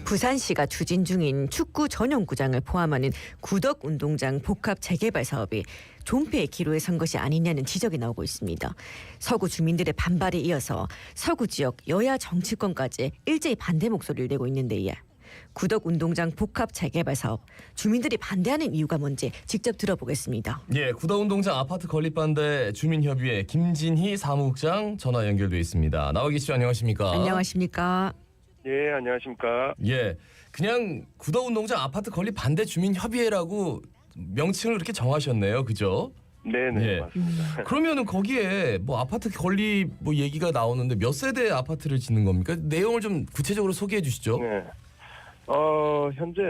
부산시가 추진 중인 축구 전용구장을 포함하는 구덕운동장 복합 재개발 사업이 존폐의 기로에 선 것이 아니냐는 지적이 나오고 있습니다. 서구 주민들의 반발에 이어서 서구 지역 여야 정치권까지 일제히 반대 목소리를 내고 있는데 구덕운동장 복합 재개발 사업, 주민들이 반대하는 이유가 뭔지 직접 들어보겠습니다. 예, 구덕운동장 아파트 건립 반대 주민협의회 김진희 사무국장 전화 연결돼 있습니다. 나와 계시죠? 안녕하십니까? 안녕하십니까? 예, 안녕하십니까. 예, 그냥 구덕운동장 아파트 건립 반대 주민협의회라고 명칭을 이렇게 정하셨네요, 그죠? 네네, 예. 맞습니다. 그러면은 거기에 뭐 아파트 건립 뭐 얘기가 나오는데 몇 세대 아파트를 짓는 겁니까? 내용을 좀 구체적으로 소개해 주시죠. 네. 현재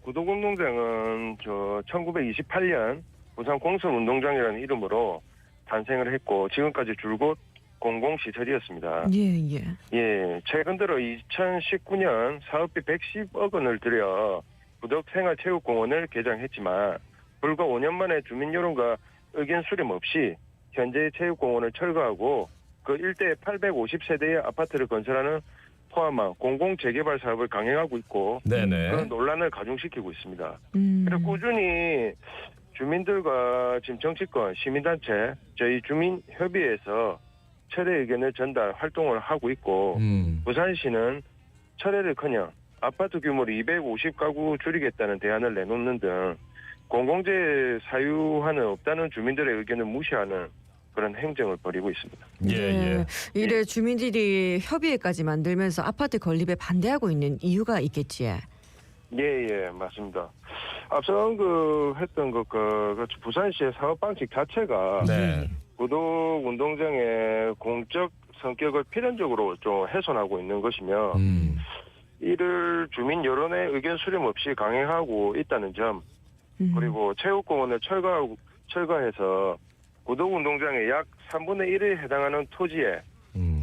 구덕운동장은 1928년 부산 공설운동장이라는 이름으로 탄생을 했고 지금까지 줄곧 공공시설이었습니다. 예. 예, 최근 들어 2019년 사업비 110억 원을 들여 구덕생활체육공원을 개장했지만 불과 5년 만에 주민 여론과 의견 수렴 없이 현재의 체육공원을 철거하고 그 일대에 850세대의 아파트를 건설하는 포함한 공공재개발 사업을 강행하고 있고 네네. 그런 논란을 가중시키고 있습니다. 그래서 꾸준히 주민들과 지금 정치권, 시민단체, 저희 주민협의회에서 철회 의견을 전달 활동을 하고 있고 부산시는 철회를커녕 아파트 규모를 250가구 줄이겠다는 대안을 내놓는 등 공공재 사유화는 없다는 주민들의 의견을 무시하는 그런 행정을 벌이고 있습니다. 예. 이래 주민들이 협의회까지 만들면서 아파트 건립에 반대하고 있는 이유가 있겠지. 예, 맞습니다. 앞서 했던 부산시의 사업 방식 자체가 네. 구덕운동장의 공적 성격을 필연적으로 좀 훼손하고 있는 것이며 이를 주민 여론의 의견 수렴 없이 강행하고 있다는 점 그리고 체육공원을 철거해서 구덕운동장의 약 3분의 1에 해당하는 토지에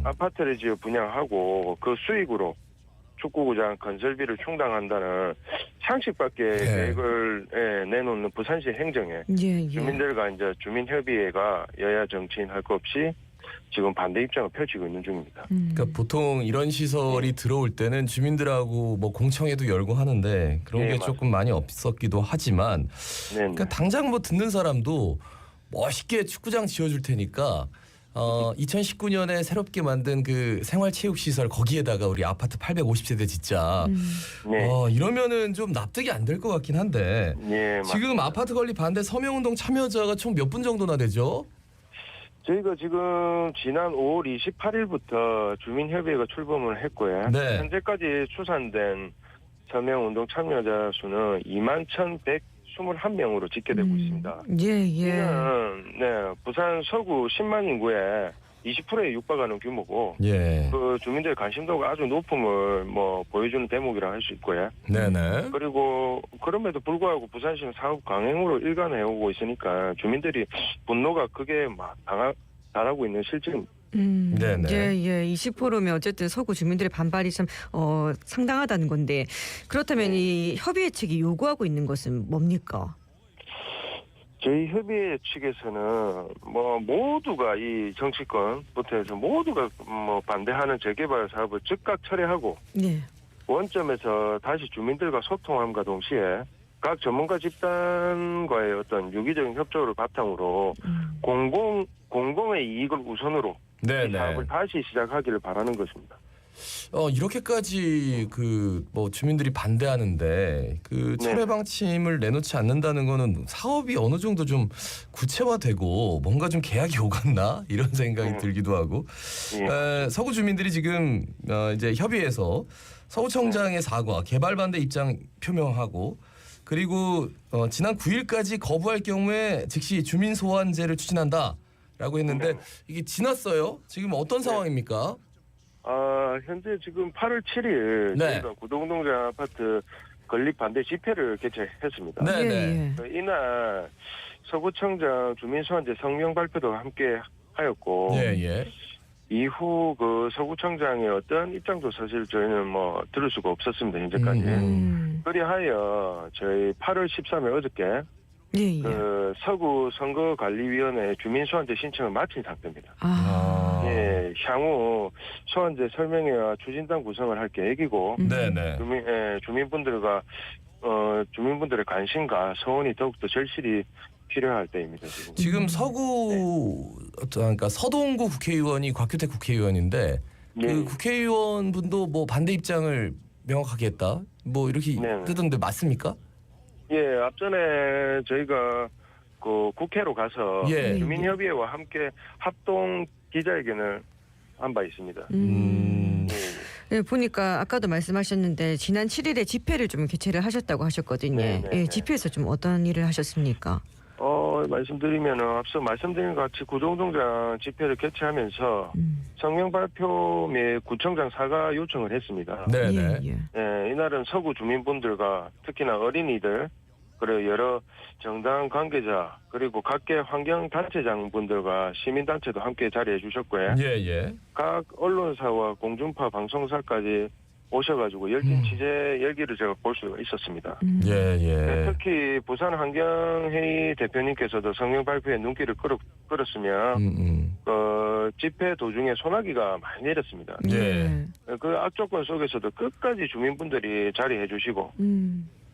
아파트를 지어 분양하고 그 수익으로 축구구장 건설비를 충당한다는 상식밖에 계획을 내놓는 부산시 행정에 주민들과 이제 주민협의회가 여야 정치인 할 것 없이 지금 반대 입장을 펼치고 있는 중입니다. 그러니까 보통 이런 시설이 들어올 때는 주민들하고 뭐 공청회도 열고 하는데 그런 게 조금 많이 없었기도 하지만 그러니까 당장 뭐 듣는 사람도 멋있게 축구장 지어줄 테니까 2019년에 새롭게 만든 그 생활체육시설 거기에다가 우리 아파트 850세대 짓자. 이러면은 좀 납득이 안 될 것 같긴 한데 지금 아파트 건립 반대 서명운동 참여자가 총 몇 분 정도나 되죠? 저희가 지금 지난 5월 28일부터 주민협의회가 출범을 했고요. 현재까지 추산된 서명운동 참여자 수는 21,121명으로 집계되고 있습니다. 이는 부산 서구 10만 인구의 20%에 육박하는 규모고 그 주민들의 관심도가 아주 높음을 보여주는 대목이라 할 수 있고요. 그리고 그럼에도 불구하고 부산시는 사업 강행으로 일관해오고 있으니까 주민들이 분노가 크게 달하고 있는 실정입니다. 20%면 어쨌든 서구 주민들의 반발이 참 상당하다는 건데 그렇다면 이 협의회 측이 요구하고 있는 것은 뭡니까? 저희 협의회 측에서는 모두가 이 정치권부터 해서 모두가 반대하는 재개발 사업을 즉각 철회하고 원점에서 다시 주민들과 소통함과 동시에 각 전문가 집단과의 어떤 유기적인 협조를 바탕으로 공공의 이익을 우선으로 이 사업을 다시 시작하기를 바라는 것입니다. 이렇게까지 주민들이 반대하는데 철회 방침을 내놓지 않는다는 거는 사업이 어느 정도 좀 구체화되고 뭔가 좀 계약이 오갔나 이런 생각이 들기도 하고 서구 주민들이 지금 이제 협의해서 서구청장의 사과, 개발 반대 입장 표명하고 그리고 지난 9일까지 거부할 경우에 즉시 주민 소환제를 추진한다라고 했는데 이게 지났어요. 지금 어떤 상황입니까? 현재 지금 8월 7일 저희가 구덕운동장 아파트 건립 반대 집회를 개최했습니다. 이날 서구청장 주민소환제 성명 발표도 함께 하였고 이후 그 서구청장의 어떤 입장도 사실 저희는 들을 수가 없었습니다. 현재까지. 그리하여 저희 8월 13일 어저께 그 서구 선거관리위원회 주민소환제 신청을 마친 상태입니다. 향후 소환제 설명회와 추진단 구성을 할 계획이고 네네. 주민분들의 관심과 소원이 더욱더 절실히 필요할 때입니다. 지금 서구 그러니까 서동구 국회의원이 곽규택 국회의원인데 네. 그 국회의원 분도 뭐 반대 입장을 명확하게 했다. 뭐 이렇게 네. 뜨던데 맞습니까? 예, 앞전에 저희가 그 국회로 가서 예. 주민협의회와 함께 합동 기자회견을 한 바 있습니다. 네, 보니까 아까도 말씀하셨는데 지난 7일에 집회를 좀 개최를 하셨다고 하셨거든요. 네, 네, 예, 네. 집회에서 좀 어떤 일을 하셨습니까? 말씀드리면 앞서 말씀드린 것 같이 구동동장 집회를 개최하면서 성명 발표 및 구청장 사과 요청을 했습니다. 네네. 예, 예. 예, 이날은 서구 주민분들과 특히나 어린이들 그리고 여러 정당 관계자 그리고 각계 환경단체장분들과 시민단체도 함께 자리해 주셨고요. 예예. 각 언론사와 공중파 방송사까지 오셔가지고 열띤 취재 열기를 제가 볼 수가 있었습니다. 예예. 특히 부산 환경회의 대표님께서도 성명 발표에 눈길을 끌었으며 집회 도중에 소나기가 많이 내렸습니다. 예. 그 악조건 속에서도 끝까지 주민분들이 자리해 주시고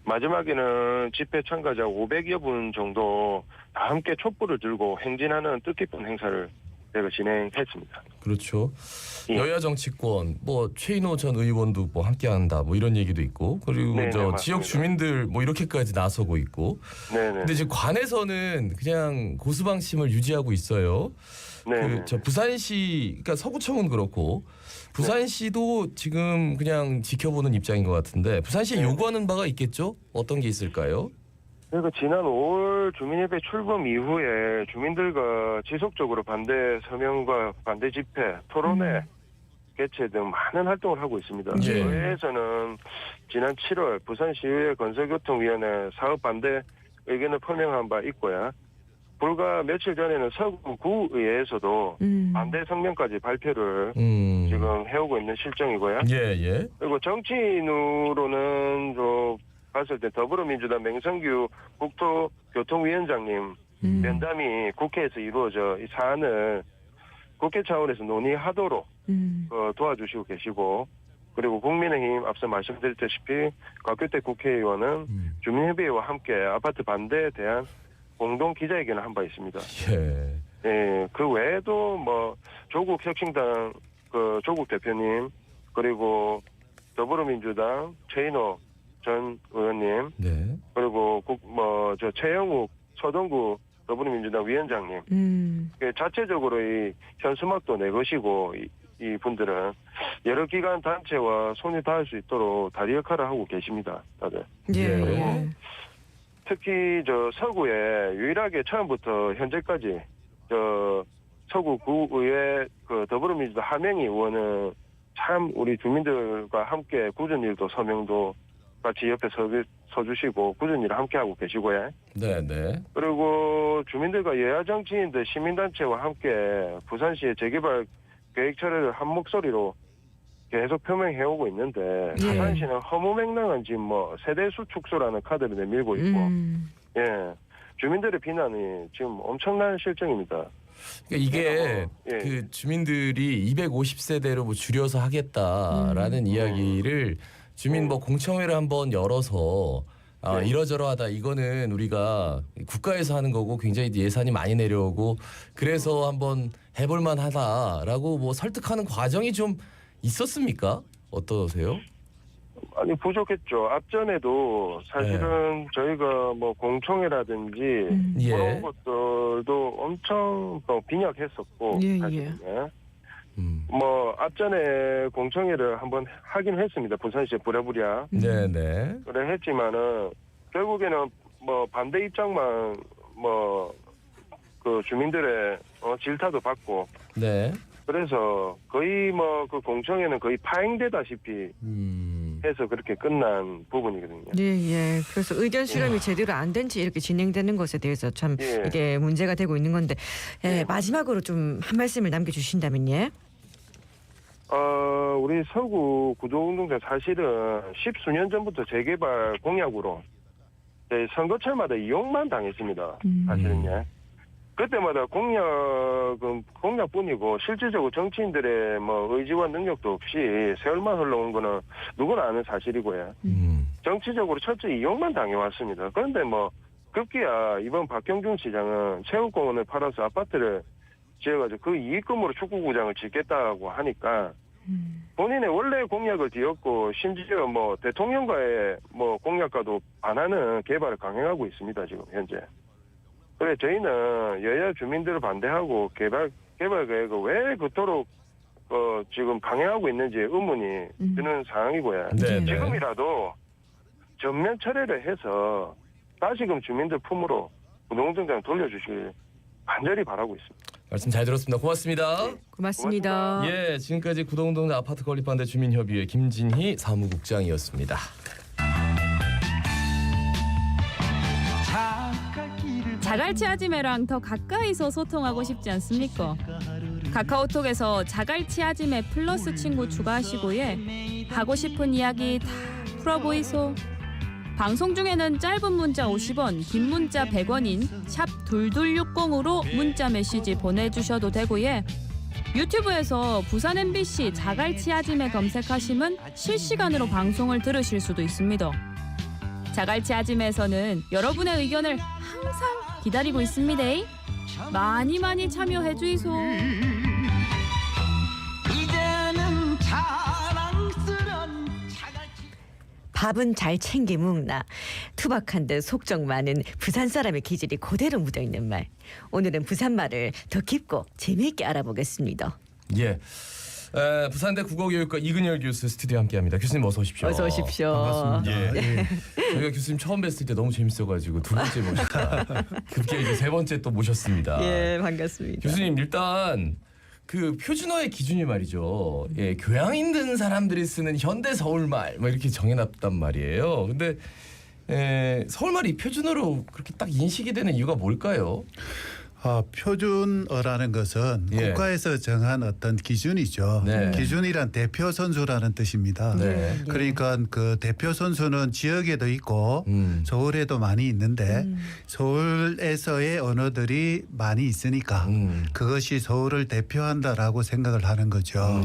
마지막에는 집회 참가자 500여 분 정도 다 함께 촛불을 들고 행진하는 뜻깊은 행사를 제가 진행했습니다. 그렇죠. 예. 여야 정치권 뭐 최인호 전 의원도 뭐 함께한다 뭐 이런 얘기도 있고 그리고 네네, 저 맞습니다. 지역 주민들 뭐 이렇게까지 나서고 있고. 네네. 근데 지금 관에서는 그냥 고수방침을 유지하고 있어요. 네네. 저 부산시 그러니까 서구청은 그렇고 부산시도 지금 그냥 지켜보는 입장인 것 같은데 부산시에 네. 요구하는 바가 있겠죠? 어떤 게 있을까요? 그리고 지난 5월 주민협회 출범 이후에 주민들과 지속적으로 반대 서명과 반대 집회, 토론회 개최 등 많은 활동을 하고 있습니다. 예. 의회에서는 지난 7월 부산시의회 건설교통위원회 사업 반대 의견을 표명한 바 있고요. 불과 며칠 전에는 서구구의회에서도 반대 성명까지 발표를 지금 해오고 있는 실정이고요. 예예. 그리고 정치인으로는 봤을 때 더불어민주당 맹성규 국토교통위원장님 면담이 국회에서 이루어져 이 사안을 국회 차원에서 논의하도록 도와주시고 계시고 그리고 국민의힘 앞서 말씀드렸다시피 곽규택 국회의원은 주민협의회와 함께 아파트 반대에 대한 공동 기자회견을 한 바 있습니다. 예. 예, 그 외에도 뭐 조국 혁신당 그 조국 대표님 그리고 더불어민주당 최인호 전 의원님 네. 그리고 저 최영욱 서동구 더불어민주당 위원장님 자체적으로 이 현수막도 내것이고 이 분들은 여러 기관 단체와 손이 닿을 수 있도록 다리 역할을 하고 계십니다. 다들. 예. 그리고 특히 저 서구에 유일하게 처음부터 현재까지 저 서구 구의회 그 더불어민주당 하명희 의원은 참 우리 주민들과 함께 굳은 일도 서명도 같이 옆에 서주시고 굳은 일을 함께 하고 계시고요. 네네. 그리고 주민들과 여야 정치인들 시민단체와 함께 부산시의 재개발 계획 철회를 한 목소리로 계속 표명해오고 있는데 부산시는 허무맹랑한 지금 뭐 세대수 축소라는 카드를 내밀고 있고 예 주민들의 비난이 지금 엄청난 실정입니다. 그러니까 이게 예. 그 주민들이 250세대로 뭐 줄여서 하겠다라는 이야기를 주민 뭐 공청회를 한번 열어서 이러저러하다 이거는 우리가 국가에서 하는 거고 굉장히 예산이 많이 내려오고 그래서 한번 해볼만 하다라고 뭐 설득하는 과정이 좀 있었습니까? 어떠세요? 아니 부족했죠. 앞전에도 사실은 저희가 뭐 공청회라든지 그런 것들도 엄청 빈약했었고 사실은 뭐 앞전에 공청회를 한번 하긴 했습니다. 부산시에 부랴부랴. 네네. 그래 했지만은 결국에는 뭐 반대 입장만 뭐 그 주민들의 질타도 받고. 네. 그래서 거의 뭐 그 공청회는 거의 파행되다시피 해서 그렇게 끝난 부분이거든요. 예. 그래서 의견 수렴이 제대로 안 된 채 이렇게 진행되는 것에 대해서 참 이게 문제가 되고 있는 건데 마지막으로 좀 한 말씀을 남겨주신다면 예. 우리 서구 구도운동장 사실은 십수년 전부터 재개발 공약으로 선거철마다 이용만 당했습니다. 사실은요. 그때마다 공약뿐이고 실질적으로 정치인들의 뭐 의지와 능력도 없이 세월만 흘러온 거는 누구나 아는 사실이고요. 정치적으로 철저히 이용만 당해왔습니다. 그런데 뭐 급기야 이번 박경준 시장은 체육공원을 팔아서 아파트를 지어가지고 그 이익금으로 축구구장을 짓겠다고 하니까 본인의 원래 공약을 뒤엎고 심지어 뭐 대통령과의 뭐 공약과도 반하는 개발을 강행하고 있습니다. 지금 현재. 그래 저희는 여야 주민들을 반대하고 개발 계획을 왜 그토록 지금 강행하고 있는지 의문이 드는 상황이고요. 네, 네. 지금이라도 전면 철회를 해서 다시금 주민들 품으로 운동장을 돌려주시길 간절히 바라고 있습니다. 말씀 잘 들었습니다. 고맙습니다. 고맙습니다. 예, 지금까지 구동동자 아파트 건립반대 주민협의회 김진희 사무국장이었습니다. 자갈치 아지매랑 더 가까이서 소통하고 싶지 않습니까? 카카오톡에서 자갈치 아지매 플러스 친구 추가하시고 하고 싶은 이야기 다 풀어보이소. 방송 중에는 짧은 문자 50원, 긴 문자 100원인 샵 2260으로 문자 메시지 보내주셔도 되고요. 유튜브에서 부산 MBC 자갈치 아지매 검색하시면 실시간으로 방송을 들으실 수도 있습니다. 자갈치 아지매에서는 여러분의 의견을 항상 기다리고 있습니다. 많이 많이 참여해 주이소. 이제는 자랑스런 밥은 잘 챙겨 먹나. 투박한 듯 속정 많은 부산 사람의 기질이 그대로 묻어있는 말. 오늘은 부산말을 더 깊고 재미있게 알아보겠습니다. 예. 부산대 국어교육과 이근열 교수 스튜디오에 함께합니다. 교수님 어서 오십시오. 어서 오십시오. 반갑습니다. 예. 저희가 교수님 처음 뵀을 때 너무 재밌어가지고 두 번째 모셨다. 급기야 이제 세 번째 또 모셨습니다. 예, 반갑습니다. 교수님 일단 그 표준어의 기준이 말이죠. 예, 교양 있는 사람들이 쓰는 현대 서울말 뭐 이렇게 정해놨단 말이에요. 근데 서울말이 표준어로 그렇게 딱 인식이 되는 이유가 뭘까요? 표준어라는 것은 예. 국가에서 정한 어떤 기준이죠. 네. 기준이란 대표 선수라는 뜻입니다. 네. 그러니까 그 대표 선수는 지역에도 있고 서울에도 많이 있는데 서울에서의 언어들이 많이 있으니까 그것이 서울을 대표한다라고 생각을 하는 거죠.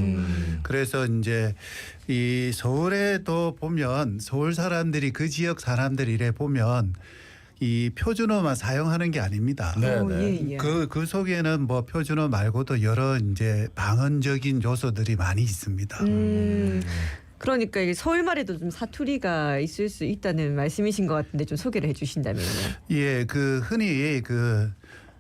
그래서 이제 이 서울에도 보면 서울 사람들이 그 지역 사람들이래 보면 이 표준어만 사용하는 게 아닙니다. 네, 예, 예. 그 속에는 뭐 표준어 말고도 여러 이제 방언적인 요소들이 많이 있습니다. 그러니까 이게 서울말에도 좀 사투리가 있을 수 있다는 말씀이신 것 같은데 좀 소개를 해주신다면요. 예, 그 흔히 그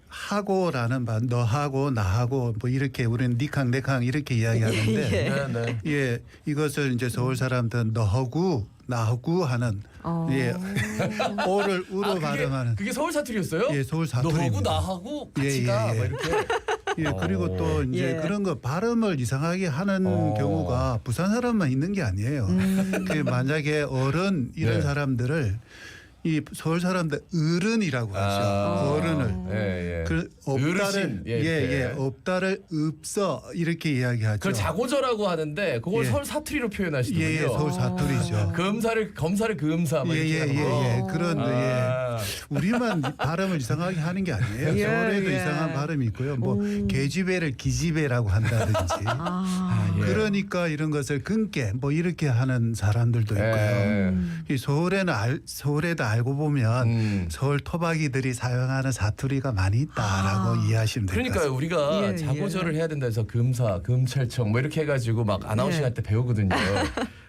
하고라는 말, 너하고 나하고 뭐 이렇게 우리는 니캉 내캉 이렇게 이야기하는데 네, 네. 예, 이것을 이제 서울 사람들은 너하고 나하고 하는 예, 오를 우로 발음하는 그게 서울 사투리였어요? 예, 서울 사투리입니다. 너하고 나하고 같이 예, 가. 예, 예. 막 이렇게. 예, 그리고 또 이제 예. 그런 거 발음을 이상하게 하는 경우가 부산 사람만 있는 게 아니에요. 그 만약에 어른 이런 네. 사람들을 이 서울 사람들 어른이라고 하죠. 어른을. 예, 예. 그 없다를 어르신, 예, 예, 이렇게. 예, 없다를 없어 이렇게 이야기하죠. 그걸 자고저라고 하는데 그걸 예. 서울 사투리로 표현하시더군요. 예, 예, 서울 사투리죠. 검사를 금사 막 예, 이렇게 예, 하는 예, 거. 예. 그런 아. 예. 우리만 발음을 이상하게 하는 게 아니에요. 예, 서울에도 예. 이상한 발음이 있고요. 뭐 계집애를 기집애라고 한다든지. 예. 그러니까 이런 것을 근께 뭐 이렇게 하는 사람들도 있고요. 예. 이 서울에도 알고 보면 서울 토박이들이 사용하는 사투리가 많이 있다라고 이해하시면 될 것 그러니까 같습니다. 우리가 예, 자고저를 해야 된다 해서 금사, 금찰청 뭐 이렇게 해가지고 막 아나운싱 예. 할 때 배우거든요.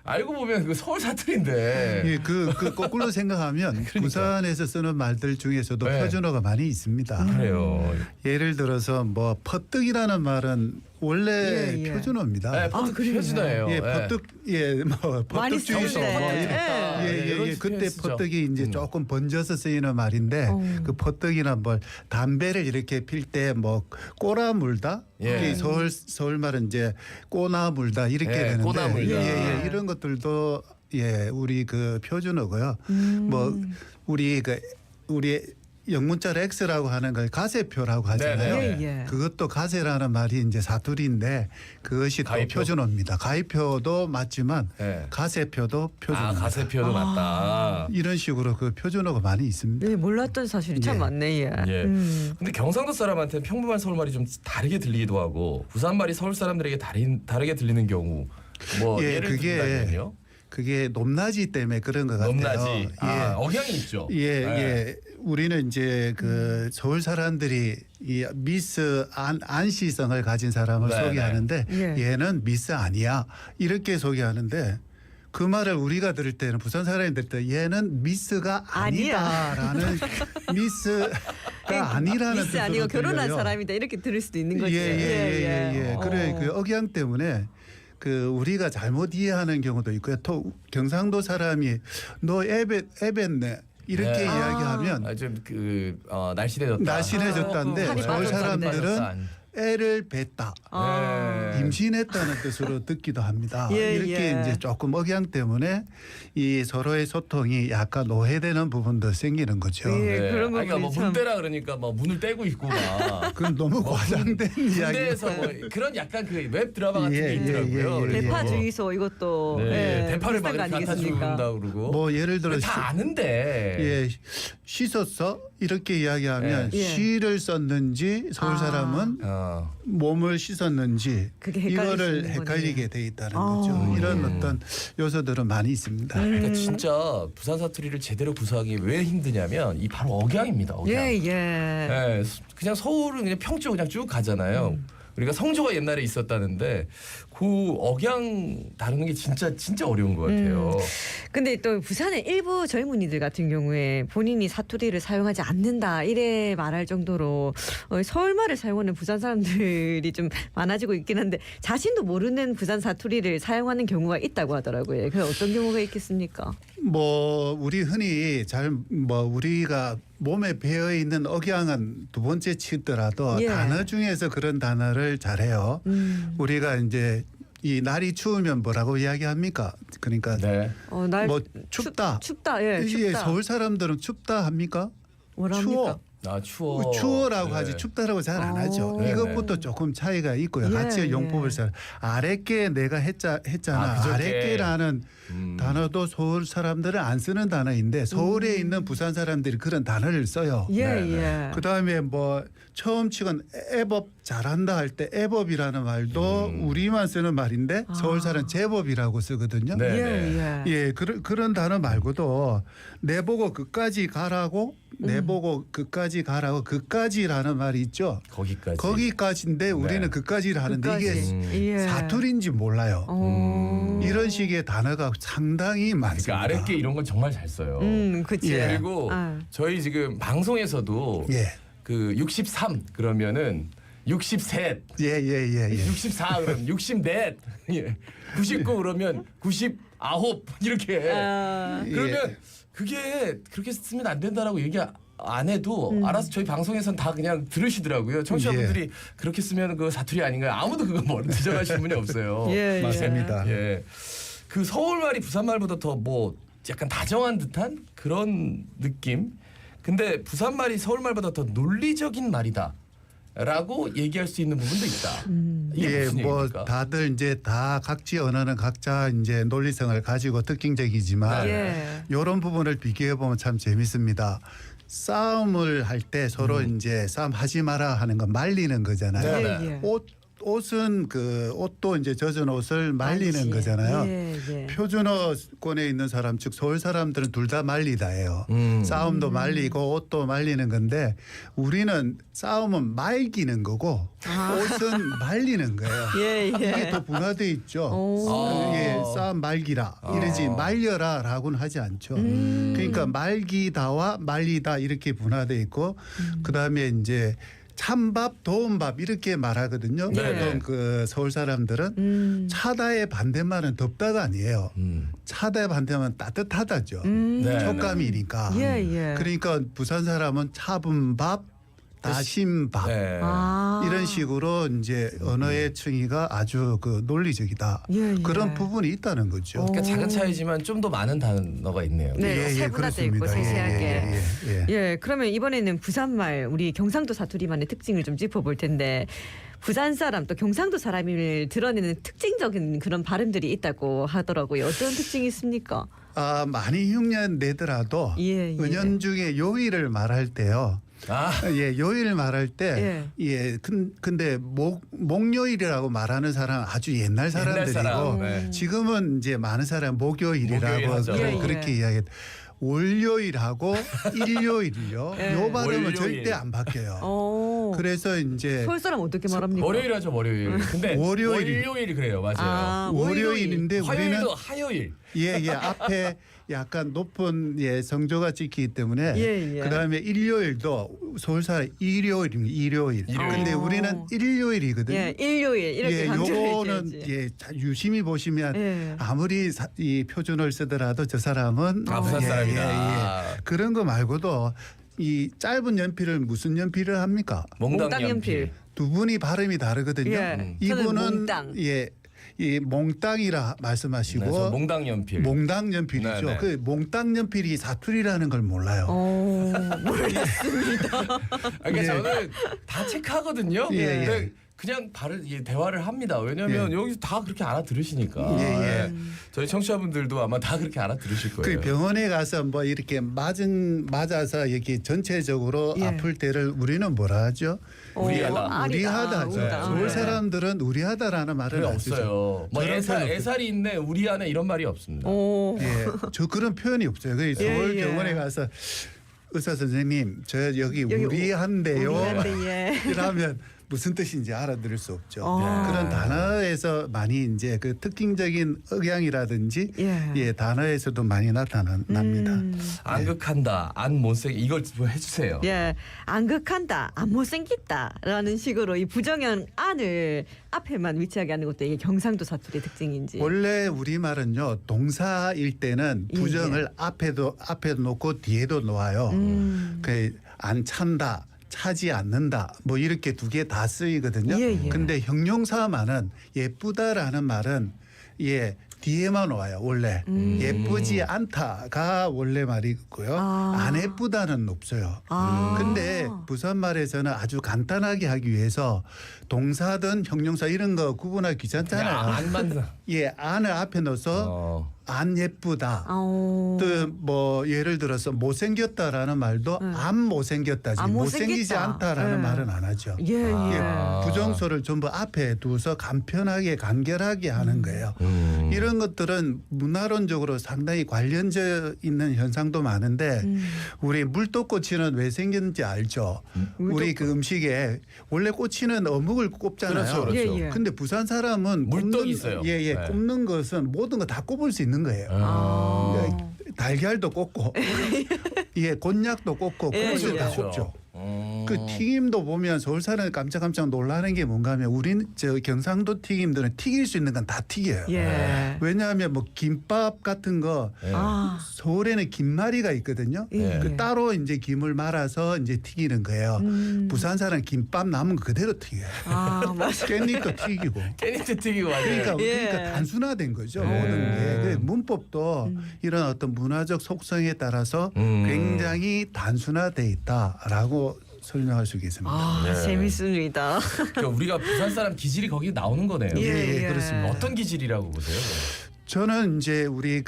알고 보면 그 서울 사투리인데. 예, 그 거꾸로 생각하면 부산에서 쓰는 말들 중에서도 네. 표준어가 많이 있습니다. 그래요. 예를 들어서 뭐 퍼뜩이라는 말은 원래 예, 예. 표준어입니다. 네, 퍼뜩 그래요? 표준어예요. 예, 퍼뜩 뭐 많이 퍼뜩 중에서 쓰는데. 뭐 이런 예. 예. 그때 퍼뜩이 이제 조금 번져서 쓰이는 말인데 그 퍼뜩이나 뭐 담배를 이렇게 필 때 뭐 꼬라 물다. 예. 이 서울 말은 이제 꼬나 물다 이렇게 예, 되는데 꼬나 물다. 예, 이런 것들도 예, 우리 그 표준어고요. 뭐 우리 영문자로 X라고 하는 걸 가세표라고 하잖아요. 네, 예, 예. 그것도 가세라는 말이 이제 사투리인데 그것이 또 가입표. 표준어입니다. 가입표도 맞지만 네. 가세표도 표준어입니다. 가세표도 맞다. 이런 식으로 그 표준어가 많이 있습니다. 네, 몰랐던 사실이 참 예. 많네. 예. 예. 근데 경상도 사람한테는 평범한 서울말이 좀 다르게 들리기도 하고 부산말이 서울 사람들에게 다르게 들리는 경우 뭐 예, 예를 든다면요. 그게 높낮이 때문에 그런 것 같아요. 높낮이. 예. 억양이 있죠. 예, 네. 예. 우리는 이제 그 서울 사람들이 이 미스 안시성을 가진 사람을 네, 소개하는데 네. 예. 얘는 미스 아니야 이렇게 소개하는데 그 말을 우리가 들을 때는 부산 사람이 들을 때 얘는 미스가 아니다라는 미스가 아니라는 미스 아니고 뜻으로 결혼한 들려요. 사람이다 이렇게 들을 수도 있는 거죠. 예. 그래 그 억양 때문에 그 우리가 잘못 이해하는 경우도 있고요. 또 경상도 사람이 너 애뱉네 이렇게 네. 이야기하면 좀그 날씬해졌다. 날씬해졌다는데 살이 서울 빠졌다는데. 사람들은 애를 뱉다. 아. 임신했다는 뜻으로 듣기도 합니다. 예, 이렇게 예. 이제 조금 억양 때문에 이 서로의 소통이 약간 오해되는 부분도 생기는 거죠. 예. 그런 부분이 그러니까 뭐 참- 문대라 그러니까 뭐 문을 떼고 있고 막. 그건 너무 과장된 이야기. 군대에서 뭐 그런 약간 그 웹 드라마 같은 예, 게 있더라고요. 예, 예, 예. 대파 주의소 이것도 네. 예, 대파를 비슷한 막 거 이렇게 갖다 아니겠습니까? 준다 그러고. 뭐 예를 들어 다 아는데. 예, 씻었어 이렇게 이야기하면 예. 시를 썼는지 서울 아. 사람은 몸을 씻었는지 그게 헷갈릴 수 이거를 있는 헷갈리게 거네요. 돼 있다는 아. 거죠. 이런 예. 어떤 요소들은 많이 있습니다. 그러니까 진짜 부산 사투리를 제대로 구사하기 왜 힘드냐면 이 바로 억양입니다. 억양. 예. 예, 그냥 서울은 그냥 평 쪽으로 그냥 쭉 가잖아요. 우리가 성조가 옛날에 있었다는데 그 억양 다루는 게 진짜 어려운 것 같아요. 근데 또 부산의 일부 젊은이들 같은 경우에 본인이 사투리를 사용하지 않는다 이래 말할 정도로 서울말을 사용하는 부산 사람들이 좀 많아지고 있긴 한데 자신도 모르는 부산 사투리를 사용하는 경우가 있다고 하더라고요. 그 어떤 경우가 있겠습니까? 뭐 우리 흔히 우리가 몸에 배어 있는 억양은 두 번째 치더라도 예. 단어 중에서 그런 단어를 잘해요. 우리가 이제 이 날이 추우면 뭐라고 이야기합니까? 그러니까 네. 날 뭐 춥다. 춥다. 예, 이게 춥다. 서울 사람들은 춥다 합니까? 뭐라 추워. 합니까? 추워. 추워라고 네. 하지 춥다라고 잘 안 하죠. 네, 이것부터 조금 차이가 있고요. 예, 같이 용법을 예. 잘 아랫게 내가 했잖아. 그저께. 아랫게라는 단어도 서울 사람들은 안 쓰는 단어인데 서울에 있는 부산 사람들이 그런 단어를 써요. 예, 네, 예. 그다음에 뭐 처음 치곤 애법 잘한다 할 때 애법이라는 말도 우리만 쓰는 말인데 서울 사람 제법이라고 쓰거든요. 네. 예. 예, 그런 단어 말고도 내보고 끝까지 가라고 내보고 끝까지 가라고 끝까지라는 말이 있죠. 거기까지. 거기까지인데 우리는 끝까지를 하는데 이게 예. 사투리인지 몰라요. 이런 식의 단어가 상당히 많습니다. 그러니까 아랫게 이런 건 정말 잘 써요. 그치. 예. 그리고 아. 저희 지금 방송에서도 예. 그 63 그러면은 63, 예. 64 그러면 64, 예. 99 그러면 99 이렇게. 아. 그러면 그게 그렇게 쓰면 안 된다라고 얘기 안 해도 알아서 저희 방송에선 다 그냥 들으시더라고요. 청취자분들이 그렇게 쓰면 그 사투리 아닌가요? 아무도 그거 뭐 지적하시는 분이 없어요. 예, 맞습니다. 예. 그 서울말이 부산말보다 더 뭐 약간 다정한 듯한 그런 느낌. 근데 부산말이 서울말보다 더 논리적인 말이다. 라고 얘기할 수 있는 부분도 있다. 이게 예, 무슨 뭐 얘기입니까? 다들 이제 다 각지 언어는 각자 이제 논리성을 가지고 특징적이지만 예. 이런 부분을 비교해 보면 참 재밌습니다. 싸움을 할 때 서로 이제 싸움 하지 마라 하는 건 말리는 거잖아요. 네. 예. 옷은 그 옷도 이제 젖은 옷을 말리는 알지. 거잖아요. 예. 표준어권에 있는 사람 즉 서울 사람들은 둘 다 말리다예요. 음. 싸움도 말리고 옷도 말리는 건데 우리는 싸움은 말기는 거고 옷은 말리는 거예요. 예. 이게 더 분화돼 있죠. 오. 예, 싸움 말기라 이러지 말려라라고는 하지 않죠. 그러니까 말기다와 말리다 이렇게 분화돼 있고 그다음에 이제 찬밥, 더운밥 이렇게 말하거든요. 네네. 보통 그 서울 사람들은 차다의 반대말은 덥다가 아니에요. 차다의 반대말은 따뜻하다죠. 네, 촉감이니까. 예. 그러니까 부산 사람은 차분 밥, 다심박 네. 이런 식으로 이제 언어의 층위가 아주 그 논리적이다. 예, 예. 그런 부분이 있다는 거죠. 그러니까 작은 차이지만 좀 더 많은 단어가 있네요. 네, 세분화돼 있고 그렇습니다. 세세하게. 예. 예, 그러면 이번에는 부산말 우리 경상도 사투리만의 특징을 좀 짚어볼 텐데 부산 사람 또 경상도 사람을 드러내는 특징적인 그런 발음들이 있다고 하더라고요. 어떤 특징이 있습니까? 많이 흉내 내더라도 예. 은연중에 요일을 말할 때요. 요일 말할 때, 근데 목요일이라고 말하는 사람은 아주 옛날 사람들이고, 네. 지금은 이제 많은 사람 목요일이라고 목요일 하죠. 그렇게 이야기해. 월요일하고 일요일이요. 요 발음은 월요일. 절대 안 바뀌어요. 그래서 이제 서울 사람 어떻게 말합니까? 월요일 하죠, 월요일. 근데 월요일이 그래요, 맞아요. 월요일인데 우리는 화요일도 화요일. 예, 앞에 약간 높은 성조가 찍히기 때문에 그다음에 일요일도 서울 사람 일요일입니다. 일요일. 근데 우리는 일요일이거든요. 예, 일요일 이렇게 요거는 강조해야지. 유심히 보시면 아무리 이 표준어를 쓰더라도 저 사람은 부산 사람이다. 그런 거 말고도 이 짧은 연필을 무슨 연필을 합니까? 몽땅 연필. 두 분이 발음이 다르거든요. 이분은 몽땅. 이 몽땅이라 말씀하시고 네, 몽땅 연필. 몽땅 연필이죠. 네네. 그 몽땅 연필이 사투리라는 걸 몰라요. 몰랐습니다. 그러니까 저는 다 체크하거든요. 예. 근데 그냥 대화를 합니다. 왜냐하면 여기 다 그렇게 알아들으시니까. 예. 저희 청취자분들도 아마 다 그렇게 알아들으실 거예요. 그 병원에 가서 뭐 이렇게 맞아서 여기 전체적으로 아플 때를 우리는 뭐라 하죠? 우리하다. 우리하다 하죠. 네. 서울 사람들은 우리하다라는 말을 그게 안 쓰죠. 없어요. 뭐 애살이 있네, 우리 안에 이런 말이 없습니다. 저 그런 표현이 없어요. 그래서 서울 병원에 가서 의사 선생님, 저 여기 우리한데요. 이러면 무슨 뜻인지 알아들을 수 없죠. 그런 단어에서 많이 이제 그 특징적인 억양이라든지 단어에서도 많이 나타납니다. 안극한다, 안 못생 이걸 좀 해주세요. 예, 안극한다, 안 못생겼다라는 식으로 이 부정형 안을 앞에만 위치하게 하는 것도 이게 경상도 사투리의 특징인지. 원래 우리말은요 동사일 때는 부정을 앞에도 놓고 뒤에도 놓아요. 그 안 찬다. 차지 않는다 뭐 이렇게 두 개 다 쓰이거든요. 근데 형용사만은 예쁘다라는 말은 뒤에만 와요. 원래 예쁘지 않다가 원래 말이고요. 안 예쁘다는 없어요. 근데 부산말에서는 아주 간단하게 하기 위해서 동사든 형용사 이런 거 구분하기 귀찮잖아요. 안 맞나? 안을 앞에 넣어서 안 예쁘다. 또 뭐 예를 들어서 못생겼다라는 말도 안 못생겼다지 못생기지 않다라는 말은 안 하죠. 부정소를 전부 앞에 두서 간편하게 간결하게 하는 거예요. 이런 것들은 문화론적으로 상당히 관련져 있는 현상도 많은데 우리 물떡꼬치는 왜 생겼는지 알죠? 우리 그 음식에 원래 꼬치는 어묵을 꼽잖아요. 그렇죠. 근데 부산 사람은 물떡이 있어요. 꼽는 것은 모든 거 다 꼽을 수 있는 거예요. 달걀도 꼽고, 곤약도 꼽고, 그것을 다 꼽죠. 그 튀김도 보면 서울 사람이 깜짝깜짝 놀라는 게 뭔가하면 우리는 저 경상도 튀김들은 튀길 수 있는 건 다 튀겨요. 왜냐하면 뭐 김밥 같은 거 서울에는 김말이가 있거든요. 그 따로 이제 김을 말아서 이제 튀기는 거예요. 부산 사람 김밥 남은 거 그대로 튀겨요. 깻잎도 튀기고. 깻잎도 튀기고 그러니까 단순화된 거죠. 모든 게. 문법도 이런 어떤 문화적 속성에 따라서 굉장히 단순화돼 있다라고 설명할 수 있겠습니다. 재밌습니다. 그러니까 우리가 부산 사람 기질이 거기 나오는 거네요. 그렇습니다. 어떤 기질이라고 보세요? 저는 이제 우리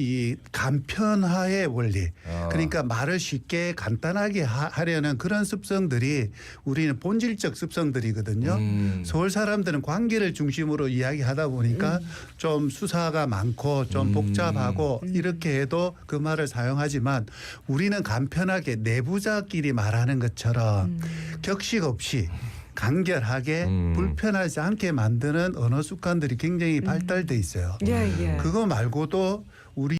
이 간편화의 원리, 그러니까 말을 쉽게 간단하게 하려는 그런 습성들이 우리는 본질적 습성들이거든요. 서울 사람들은 관계를 중심으로 이야기하다 보니까 좀 수사가 많고 좀 복잡하고 이렇게 해도 그 말을 사용하지만 우리는 간편하게 내부자끼리 말하는 것처럼 격식 없이 간결하게 불편하지 않게 만드는 언어 습관들이 굉장히 발달돼 있어요. 그거 말고도